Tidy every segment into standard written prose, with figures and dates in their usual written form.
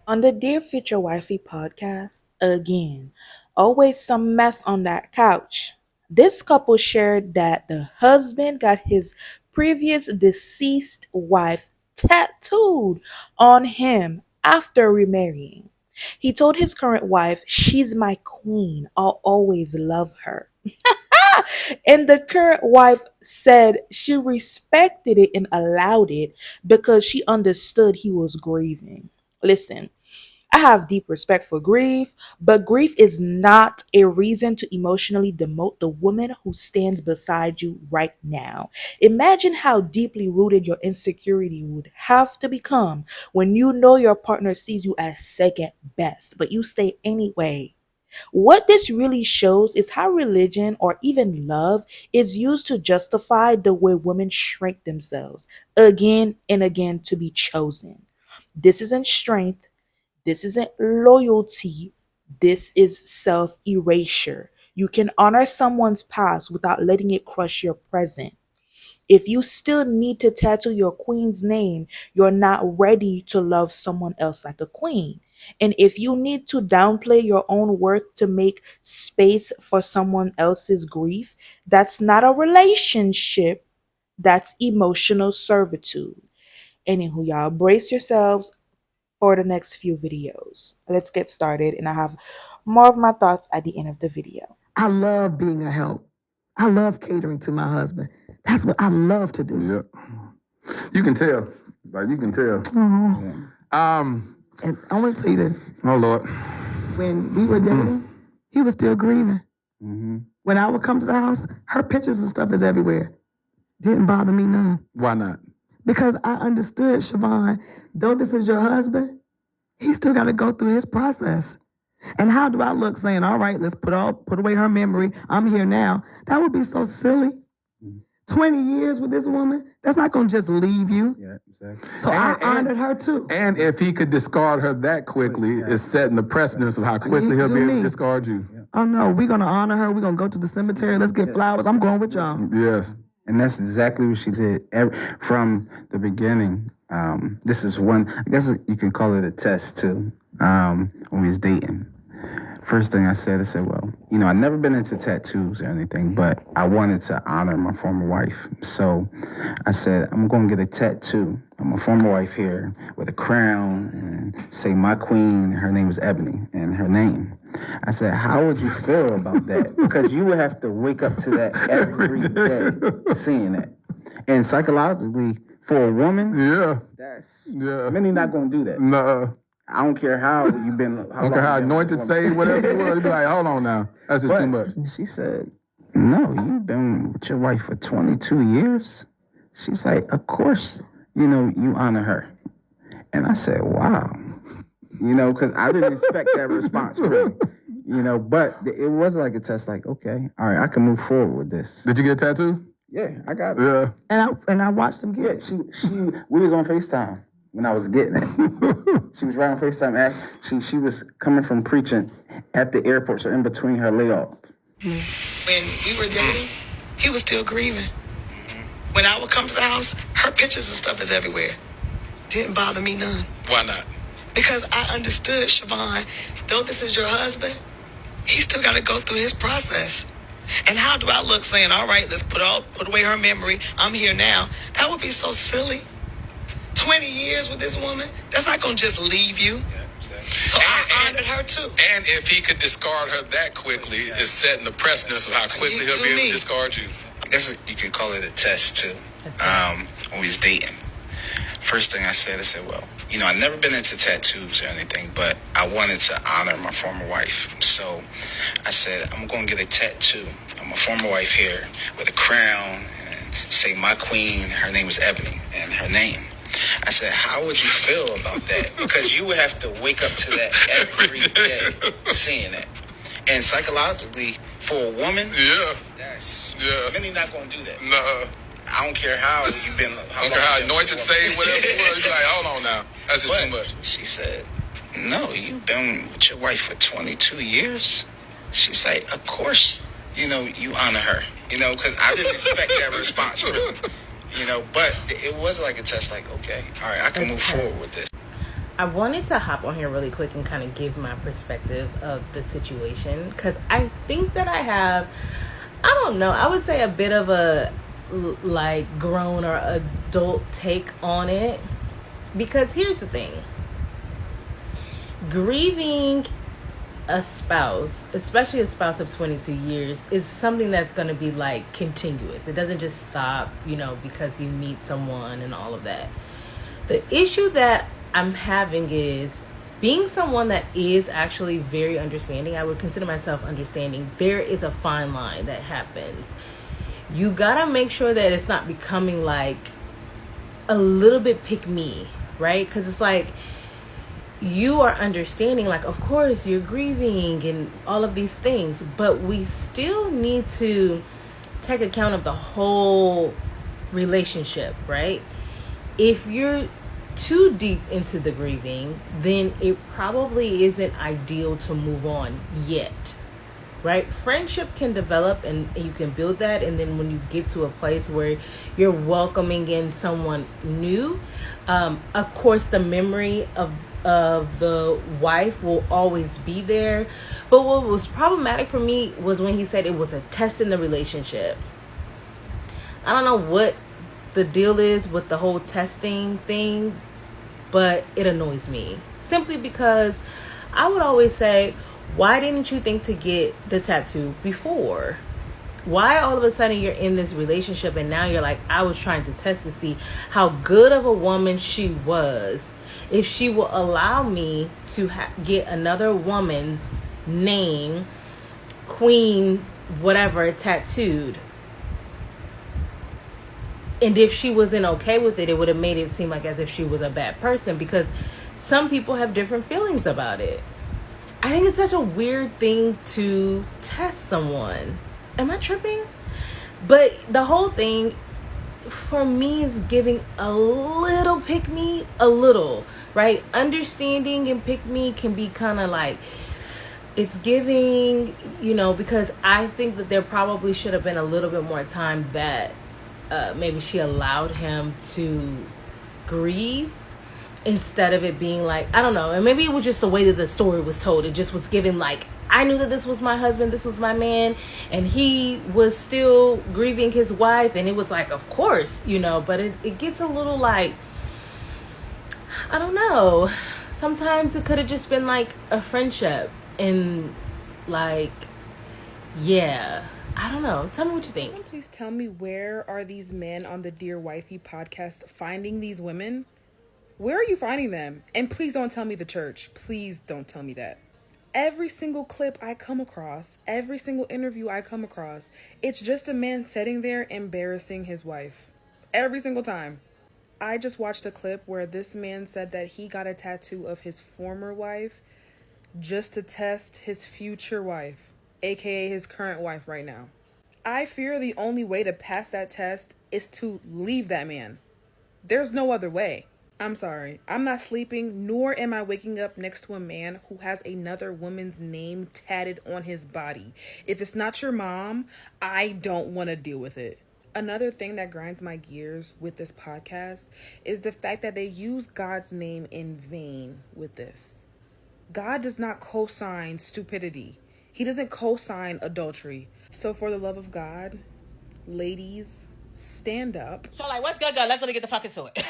On the Dear Future Wifey podcast, again, always some mess on that couch. This couple shared that the husband got his previous deceased wife tattooed on him after remarrying. He told his current wife, "She's my queen, I'll always love her." And the current wife said she respected it and allowed it because she understood he was grieving. Listen, I have deep respect for grief, but grief is not a reason to emotionally demote the woman who stands beside you right now. Imagine how deeply rooted your insecurity would have to become when you know your partner sees you as second best, but you stay anyway. What this really shows is how religion or even love is used to justify the way women shrink themselves again and again to be chosen. This isn't strength. This isn't loyalty. This is self erasure. You can honor someone's past without letting it crush your present. If you still need to tattoo your queen's name, you're not ready to love someone else like a queen. And if you need to downplay your own worth to make space for someone else's grief, that's not a relationship, that's emotional servitude. Anywho, y'all, brace yourselves for the next few videos. Let's get started, and I have more of my thoughts at the end of the video. I love being a help. I love catering to my husband. That's what I love to do. Yeah. You can tell. Like, you can tell. And I want to tell you this. Oh, Lord. When we were dating, he was still grieving. When I would come to the house, her pictures and stuff is everywhere. Didn't bother me none. Why not? Because I understood, Siobhan, though this is your husband, he still got to go through his process. And how do I look saying, all right, let's put away her memory. I'm here now. That would be so silly. 20 years with this woman, that's not going to just leave you. Yeah, exactly. So I honored her too. And if he could discard her that quickly, it's setting the precedence of how quickly he'll be able to discard you. Oh, no, we're going to honor her. We're going to go to the cemetery. Let's get flowers. I'm going with y'all. Yes. And that's exactly what she did from the beginning. This is one, I guess you can call it a test too, when we was dating. First thing I said, well, I've never been into tattoos or anything, but I wanted to honor my former wife. So I said, I'm going to get a tattoo of my former wife here with a crown and say my queen, her name is Ebony, and her name. I said, how would you feel about that? Because you would have to wake up to that every day, seeing it. And psychologically, for a woman, that's many not going to do that. No. I don't care how you've been. I don't care how anointed, saved, whatever it was. You be like, hold on now. That's just too much. She said, no, you've been with your wife for 22 years. She's like, of course, you honor her. And I said, wow. Because I didn't expect that response, really. But it was like a test, like, okay, all right, I can move forward with this. Did you get a tattoo? Yeah, I got it. Yeah. And I watched them get it. We was on FaceTime when I was getting it. She was right on FaceTime. She was coming from preaching at the airport, so in between her layoff. When we were dating, he was still grieving. When I would come to the house, her pictures and stuff is everywhere. Didn't bother me none. Why not? Because I understood, Siobhan, though this is your husband, he still got to go through his process. And how do I look saying, all right, let's put away her memory. I'm here now. That would be so silly. 20 years with this woman, that's not going to just leave you. Yeah, exactly. So I honored her too. And if he could discard her that quickly, it's setting the precedence of how quickly he'll be able to discard you. I guess you can call it a test too, when we was dating. First thing I said, well, I've never been into tattoos or anything, but I wanted to honor my former wife. So I said, I'm going to get a tattoo of my former wife here with a crown and say my queen, her name is Ebony, and her name. I said, how would you feel about that? Because you would have to wake up to that every day, seeing it. And psychologically, for a woman, that's many not going to do that. No. I don't care how you've been. I don't care how anointed, saved, whatever it was. You be like, hold on now. That's just too much. She said, no, you've been with your wife for 22 years. She's like, of course, you honor her. Because I didn't expect that response, really. But it was like a test, like, okay, all right, I can move forward with this. I wanted to hop on here really quick and kind of give my perspective of the situation, because I think that I have, I don't know, I would say a bit of a like grown or adult take on it. Because here's the thing, grieving a spouse, especially a spouse of 22 years, is something that's going to be like continuous. It doesn't just stop, because you meet someone and all of that. The issue that I'm having is being someone that is actually very understanding. I would consider myself understanding. There is a fine line that happens. You gotta make sure that it's not becoming like a little bit pick me, right? Because it's like, you are understanding, like, of course you're grieving and all of these things, but we still need to take account of the whole relationship, right? If you're too deep into the grieving, then it probably isn't ideal to move on yet, right? Friendship can develop and you can build that, and then when you get to a place where you're welcoming in someone new, of course the memory of the wife will always be there. But what was problematic for me was when he said it was a test in the relationship. I don't know what the deal is with the whole testing thing, but it annoys me simply because I would always say, why didn't you think to get the tattoo before? Why all of a sudden you're in this relationship and now you're like, I was trying to test to see how good of a woman she was, if she will allow me to get another woman's name, queen, whatever, tattooed. And if she wasn't okay with it, it would have made it seem like as if she was a bad person, because some people have different feelings about it. I think it's such a weird thing to test someone. Am I tripping? But the whole thing for me is giving a little pick me, a little, right? Understanding and pick me can be kind of like, it's giving, because I think that there probably should have been a little bit more time that maybe she allowed him to grieve, instead of it being like, I don't know, and maybe it was just the way that the story was told. It just was given like, I knew that this was my husband, this was my man, and he was still grieving his wife, and it was like, of course, but it gets a little like, I don't know, sometimes it could have just been like a friendship, and like, yeah, I don't know. Tell me what you think. Someone please tell me, where are these men on the Dear Wifey podcast finding these women? Where are you finding them? And please don't tell me the church. Please don't tell me that. Every single clip I come across, every single interview I come across, it's just a man sitting there embarrassing his wife. Every single time. I just watched a clip where this man said that he got a tattoo of his former wife just to test his future wife, aka his current wife right now. I fear the only way to pass that test is to leave that man. There's no other way. I'm sorry. I'm not sleeping, nor am I waking up next to a man who has another woman's name tatted on his body. If it's not your mom, I don't want to deal with it. Another thing that grinds my gears with this podcast is the fact that they use God's name in vain with this. God does not co-sign stupidity. He doesn't co-sign adultery. So for the love of God, ladies, stand up. So like, what's good, girl? Let's really get the fuck into it.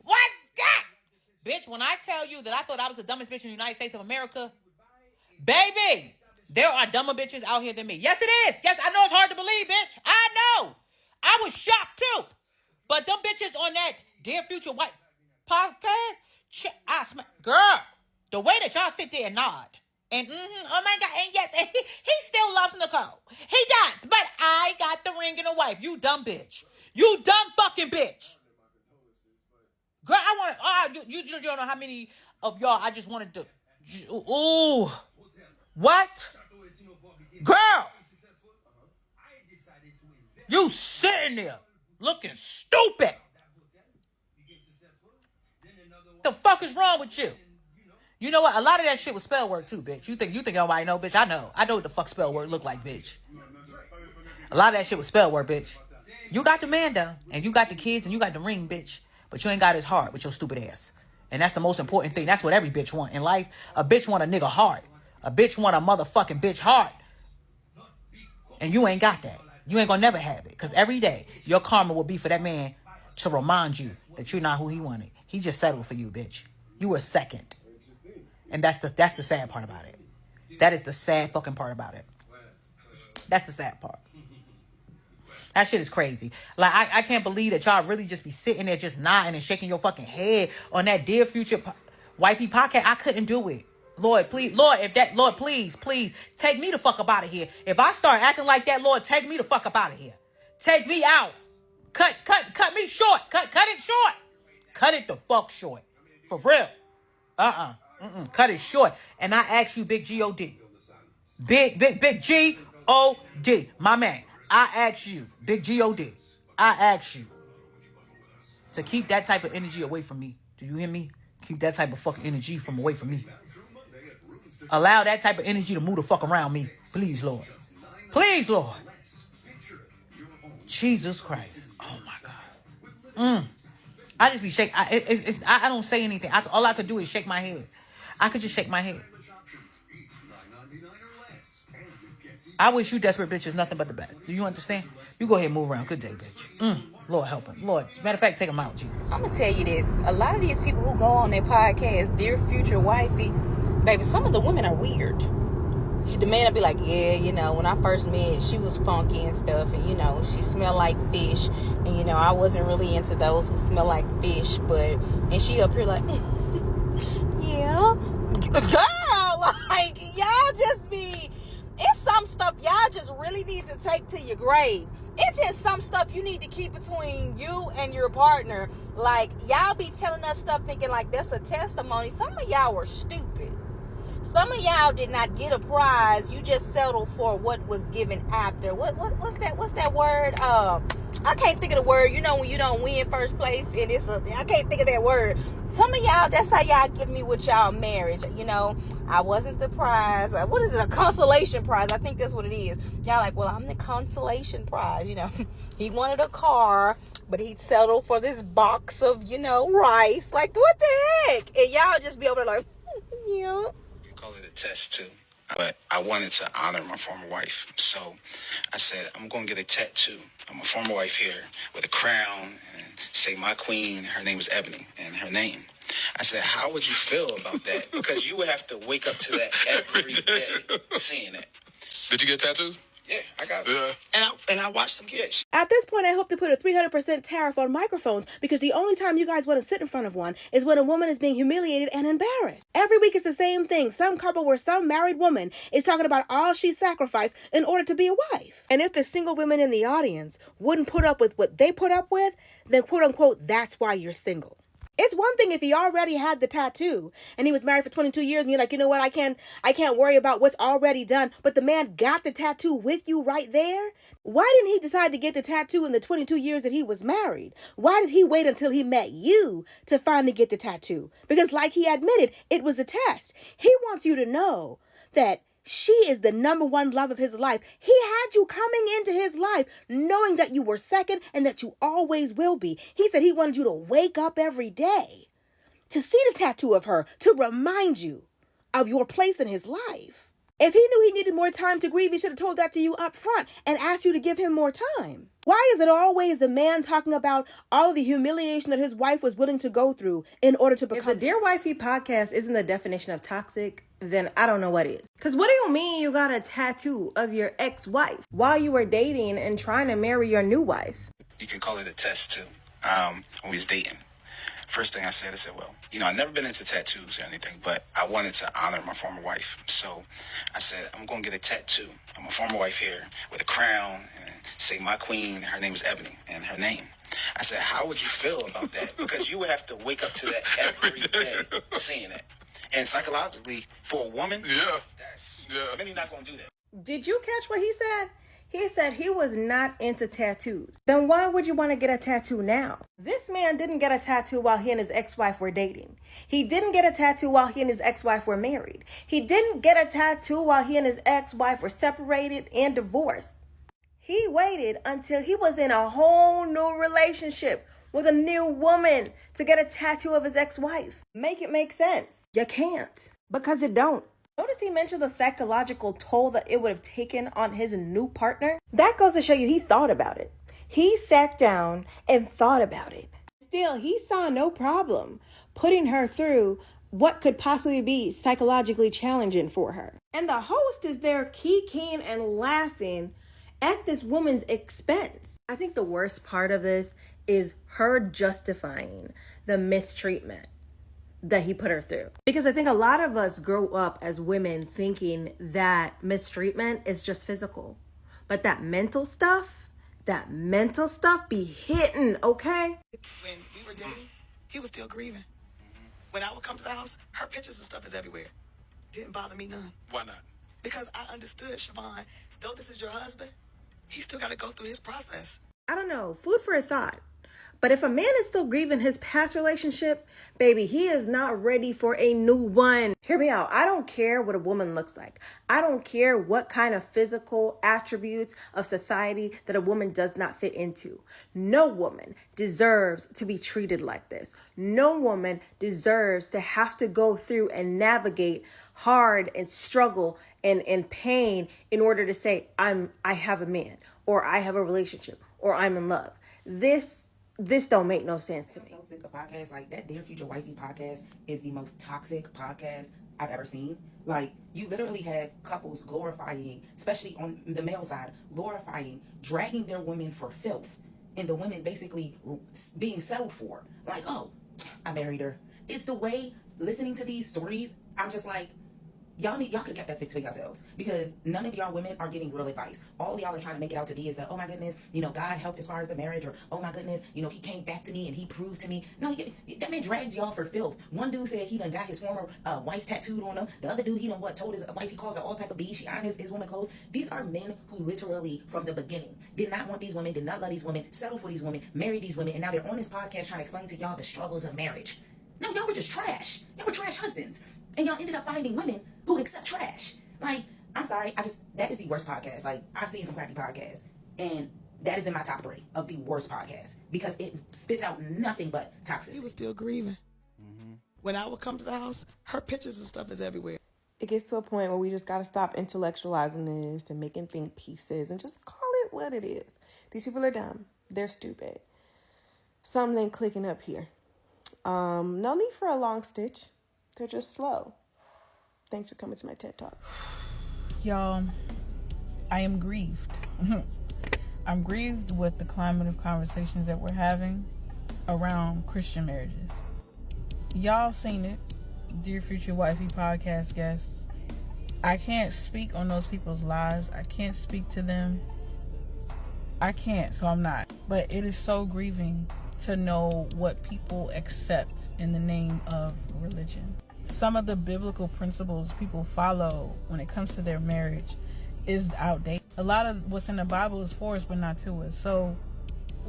What's good? Bitch, when I tell you that I thought I was the dumbest bitch in the United States of America, baby, there are dumber bitches out here than me. Yes, it is. Yes, I know it's hard to believe, bitch. I know. I was shocked, too. But them bitches on that Dear Future White podcast, girl, the way that y'all sit there and nod, and oh my God, and yes, and he still loves Nicole. He does, but I got the ring and a wife. You dumb bitch. You dumb fucking bitch. Girl, I want you don't know how many of y'all I just wanted to. Ooh. What? Girl. You sitting there looking stupid. The fuck is wrong with you? You know what? A lot of that shit was spell work too, bitch. You think everybody know, bitch? I know. I know what the fuck spell work look like, bitch. A lot of that shit was spell work, bitch. You got the man though, and you got the kids, and you got the ring, bitch. But you ain't got his heart with your stupid ass. And that's the most important thing. That's what every bitch want in life. A bitch want a nigga heart. A bitch want a motherfucking bitch heart. And you ain't got that. You ain't gonna never have it. Because every day, your karma will be for that man to remind you that you're not who he wanted. He just settled for you, bitch. You were second. And that's the sad part about it. That is the sad fucking part about it. That's the sad part. That shit is crazy. Like, I can't believe that y'all really just be sitting there just nodding and shaking your fucking head on that Dear Future Wifey podcast. I couldn't do it. Lord, please, Lord, Lord, please, take me the fuck up out of here. If I start acting like that, Lord, take me the fuck up out of here. Take me out. Cut me short. Cut it short. Cut it the fuck short. For real. Cut it short. And I ask you, Big G-O-D. Big G-O-D. My man. I ask you, Big G-O-D. I ask you to keep that type of energy away from me. Do you hear me? Keep that type of fucking energy from away from me. Allow that type of energy to move the fuck around me. Please, Lord. Please, Lord. Jesus Christ. Oh, my God. I just be shaking. I don't say anything. All I could do is shake my head. I could just shake my head. I wish you desperate bitches nothing but the best. Do you understand? You go ahead and move around. Good day, bitch. Lord help him. Lord, matter of fact, take him out, Jesus. I'm gonna tell you this. A lot of these people who go on their podcast, Dear Future Wifey, baby, some of the women are weird. The man will be like, yeah, you know, when I first met, she was funky and stuff, and, you know, she smelled like fish, and, you know, I wasn't really into those who smell like fish, and she up here like, yeah. Girl, like, y'all just be, it's some stuff y'all just really need to take to your grave. It's just some stuff you need to keep between you and your partner. Like, y'all be telling us stuff thinking like that's a testimony. Some of y'all were stupid. Some of y'all did not get a prize. You just settled for what was given after. What's that word? I can't think of the word. You know when you don't win first place, and I can't think of that word. Some of y'all, that's how y'all give me with y'all marriage. You know, I wasn't the prize. What is it? A consolation prize? I think that's what it is. Y'all like, well, I'm the consolation prize. You know, he wanted a car, but he settled for this box of, you know, rice. Like, what the heck? And y'all just be over there like, yeah. Call it a test too. But I wanted to honor my former wife. So I said, I'm going to get a tattoo of my former wife here with a crown and say my queen, her name was Ebony, and her name. I said, how would you feel about that? Because you would have to wake up to that every day, seeing it. Did you get tattoos? Yeah, I got it. Yeah. And I watched them get it. At this point, I hope to put a 300% tariff on microphones because the only time you guys want to sit in front of one is when a woman is being humiliated and embarrassed. Every week it's the same thing. Some couple where some married woman is talking about all she sacrificed in order to be a wife. And if the single women in the audience wouldn't put up with what they put up with, then quote unquote, that's why you're single. It's one thing if he already had the tattoo and he was married for 22 years and you're like, you know what, I can't worry about what's already done. But the man got the tattoo with you right there. Why didn't he decide to get the tattoo in the 22 years that he was married? Why did he wait until he met you to finally get the tattoo? Because like he admitted, it was a test. He wants you to know that she is the number one love of his life. He had you coming into his life knowing that you were second and that you always will be. He said he wanted you to wake up every day to see the tattoo of her, to remind you of your place in his life. If he knew he needed more time to grieve, he should have told that to you up front and asked you to give him more time. Why is it always the man talking about all the humiliation that his wife was willing to go through in order to become... If the Dear Wifey podcast isn't the definition of toxic, then I don't know what is. Because what do you mean you got a tattoo of your ex-wife while you were dating and trying to marry your new wife? You can call it a test too. When we was dating. First thing I said, well, you know, I've never been into tattoos or anything, but I wanted to honor my former wife. So I said, I'm going to get a tattoo of my former wife here with a crown and say my queen, her name is Ebony, and her name. I said, how would you feel about that? Because you would have to wake up to that every day, seeing it. And psychologically, for a woman, many not going to do that. Did you catch what he said? He said he was not into tattoos. Then why would you want to get a tattoo now? This man didn't get a tattoo while he and his ex-wife were dating. He didn't get a tattoo while he and his ex-wife were married. He didn't get a tattoo while he and his ex-wife were separated and divorced. He waited until he was in a whole new relationship, with a new woman to get a tattoo of his ex-wife? Make it make sense. You can't, because it don't. Notice he mentioned the psychological toll that it would have taken on his new partner. That goes to show you he thought about it. He sat down and thought about it. Still, he saw no problem putting her through what could possibly be psychologically challenging for her. And the host is there kikiing and laughing at this woman's expense. I think the worst part of this is her justifying the mistreatment that he put her through. Because I think a lot of us grow up as women thinking that mistreatment is just physical. But that mental stuff be hitting, okay? When we were dating, he was still grieving. When I would come to the house, her pictures and stuff is everywhere. Didn't bother me none. Why not? Because I understood, Siobhan, though this is your husband, he still got to go through his process. I don't know, food for a thought. But if a man is still grieving his past relationship, baby, he is not ready for a new one. Hear me out. I don't care what a woman looks like. I don't care what kind of physical attributes of society that a woman does not fit into. No woman deserves to be treated like this. No woman deserves to have to go through and navigate hard and struggle and pain in order to say, I have a man, or I have a relationship, or I'm in love. This don't make no sense to me. I'm so sick of podcasts. Like, that Dear Future Wifey podcast is the most toxic podcast I've ever seen. Like, you literally have couples glorifying, especially on the male side, glorifying, dragging their women for filth. And the women basically being settled for. Like, oh, I married her. It's the way, listening to these stories, I'm just like, y'all could have kept that to yourselves, because none of y'all women are giving real advice. All y'all are trying to make it out to be is that, oh my goodness, God helped as far as the marriage, or oh my goodness, he came back to me and he proved to me. No, that man dragged y'all for filth. One dude said he done got his former wife tattooed on him. The other dude, he done told his wife he calls her all type of B. She ironed his woman clothes. These are men who literally from the beginning did not want these women, did not love these women, settle for these women, marry these women, and now they're on this podcast trying to explain to y'all the struggles of marriage. No, y'all were just trash. Y'all were trash husbands. And y'all ended up finding women who would accept trash. Like, I'm sorry, that is the worst podcast. Like, I've seen some crappy podcasts, and that is in my top 3 of the worst podcasts, because it spits out nothing but toxicity. He was still grieving. When I would come to the house, her pictures and stuff is everywhere. It gets to a point where we just got to stop intellectualizing this and making think pieces and just call it what it is. These people are dumb. They're stupid. Something ain't clicking up here. No need for a long stitch. They're just slow. Thanks for coming to my TED Talk. Y'all, I am grieved. I'm grieved with the climate of conversations that we're having around Christian marriages. Y'all seen it. Dear Future Wifey podcast guests. I can't speak on those people's lives. I can't speak to them. I can't, so I'm not. But it is so grieving to know what people accept in the name of religion. Some of the biblical principles people follow when it comes to their marriage is outdated. A lot of what's in the Bible is for us, but not to us. So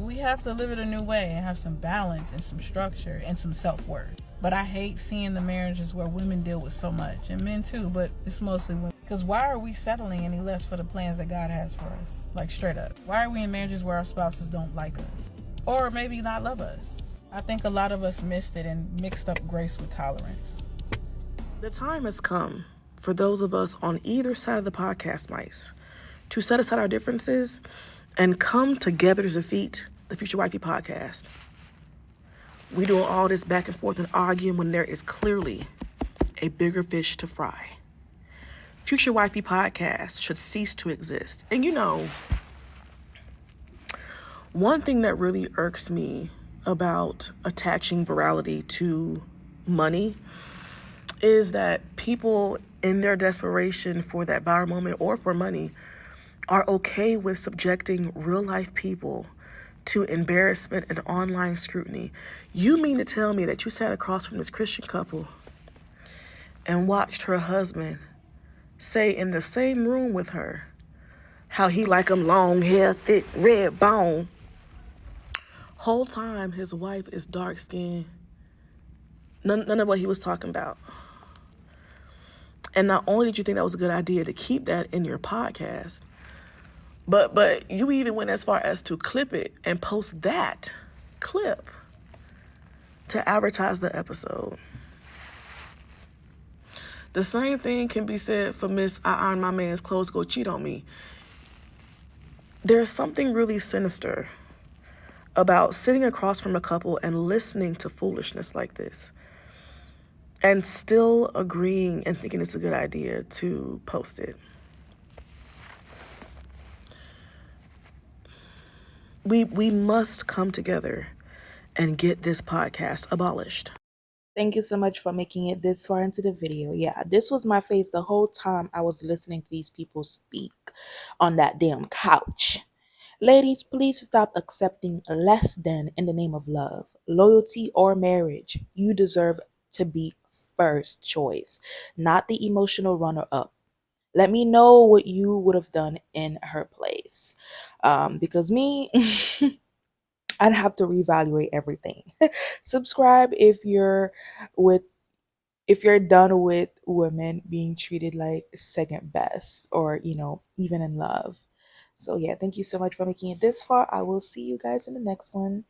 we have to live it a new way and have some balance and some structure and some self-worth. But I hate seeing the marriages where women deal with so much, and men too, but it's mostly women. Because why are we settling any less for the plans that God has for us? Like, straight up. Why are we in marriages where our spouses don't like us? Or maybe not love us? I think a lot of us missed it and mixed up grace with tolerance. The time has come for those of us on either side of the podcast mics to set aside our differences and come together to defeat the Future Wifey podcast. We doing all this back and forth and arguing when there is clearly a bigger fish to fry. Future Wifey podcast should cease to exist. And one thing that really irks me about attaching virality to money is that people in their desperation for that viral moment or for money are okay with subjecting real life people to embarrassment and online scrutiny. You mean to tell me that you sat across from this Christian couple and watched her husband say in the same room with her how he like 'em long hair, thick, red bone. Whole time his wife is dark skinned. None of what he was talking about. And not only did you think that was a good idea to keep that in your podcast, but you even went as far as to clip it and post that clip to advertise the episode. The same thing can be said for Miss I Iron My Man's Clothes Go Cheat on Me. There's something really sinister about sitting across from a couple and listening to foolishness like this and still agreeing and thinking it's a good idea to post it. We must come together and get this podcast abolished. Thank you so much for making it this far into the video. Yeah, this was my face the whole time I was listening to these people speak on that damn couch. Ladies, please stop accepting less than in the name of love, loyalty, or marriage. You deserve to be first choice, not the emotional runner up. Let me know what you would have done in her place. Because me, I'd have to reevaluate everything. Subscribe with if you're done with women being treated like second best or, even in love. So yeah, thank you so much for making it this far. I will see you guys in the next one.